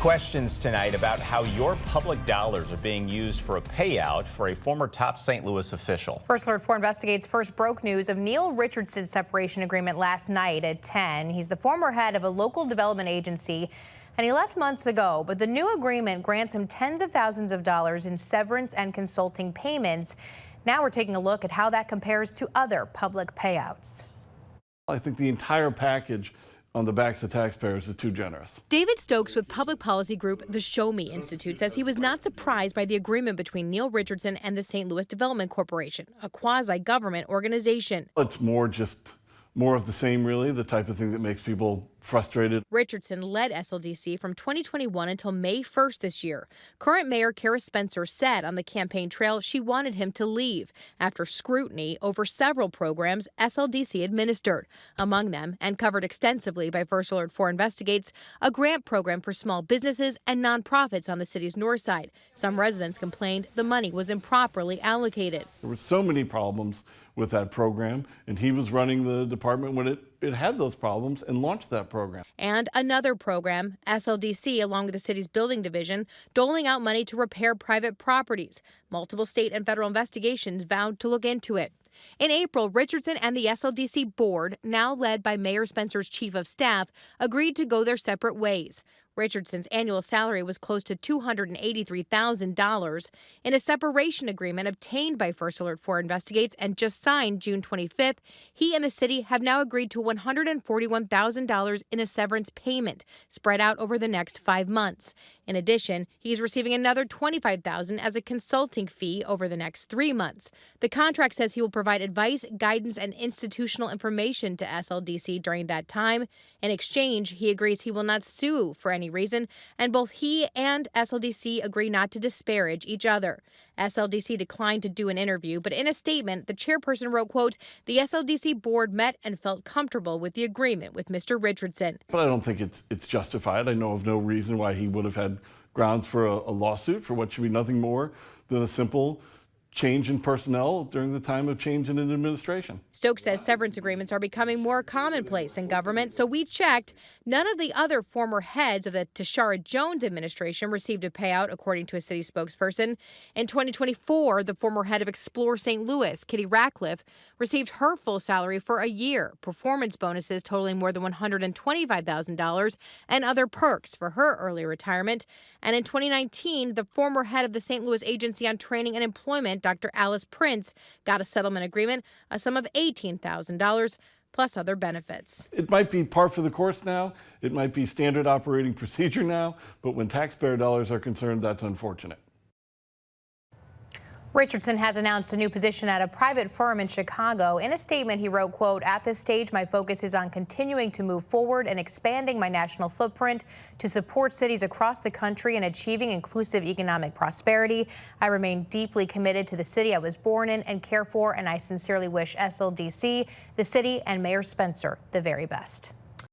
Questions tonight about how your public dollars are being used for a payout for a former top St. Louis official. First Alert 4 Investigates first broke news of Neal Richardson's separation agreement last night at 10. He's the former head of a local development agency, and he left months ago. But the new agreement grants him tens of thousands of dollars in severance and consulting payments. Now we're taking a look at how that compares to other public payouts. I think the entire package on the backs of taxpayers is too generous. David Stokes with public policy group The Show Me Institute says he was not surprised by the agreement between Neal Richardson and the St. Louis Development Corporation, a quasi-government organization. It's more of the same, really, the type of thing that makes people frustrated. Richardson led SLDC from 2021 until May 1st this year. Current Mayor Kara Spencer said on the campaign trail she wanted him to leave after scrutiny over several programs SLDC administered. Among them, and covered extensively by First Alert 4 Investigates, a grant program for small businesses and nonprofits on the city's north side. Some residents complained the money was improperly allocated. There were so many problems with that program, and he was running the department when it had those problems and launched that program. And another program, SLDC, along with the city's building division, doling out money to repair private properties. Multiple state and federal investigations vowed to look into it. In April, Richardson and the SLDC board, now led by Mayor Spencer's chief of staff, agreed to go their separate ways. Richardson's annual salary was close to $283,000. In a separation agreement obtained by First Alert 4 Investigates and just signed June 25th, he and the city have now agreed to $141,000 in a severance payment spread out over the next 5 months. In addition, he's receiving another $25,000 as a consulting fee over the next 3 months. The contract says he will provide advice, guidance, and institutional information to SLDC during that time. In exchange, he agrees he will not sue for any reason, and both he and SLDC agree not to disparage each other. SLDC declined to do an interview, but in a statement, the chairperson wrote, quote, "The SLDC board met and felt comfortable with the agreement with Mr. Richardson." But I don't think it's justified. I know of no reason why he would have had grounds for a lawsuit for what should be nothing more than a simple change in personnel during the time of change in an administration. Stokes says severance agreements are becoming more commonplace in government, so we checked. None of the other former heads of the Tashara Jones administration received a payout, according to a city spokesperson. In 2024, the former head of Explore St. Louis, Kitty Ratcliffe, received her full salary for a year, performance bonuses totaling more than $125,000, and other perks for her early retirement. And in 2019, the former head of the St. Louis Agency on Training and Employment, Dr. Alice Prince, got a settlement agreement, a sum of $18,000, plus other benefits. It might be par for the course now. It might be standard operating procedure now. But when taxpayer dollars are concerned, that's unfortunate. Richardson has announced a new position at a private firm in Chicago. In a statement, he wrote, quote, "At this stage, my focus is on continuing to move forward and expanding my national footprint to support cities across the country and achieving inclusive economic prosperity. I remain deeply committed to the city I was born in and care for, and I sincerely wish SLDC, the city, and Mayor Spencer the very best."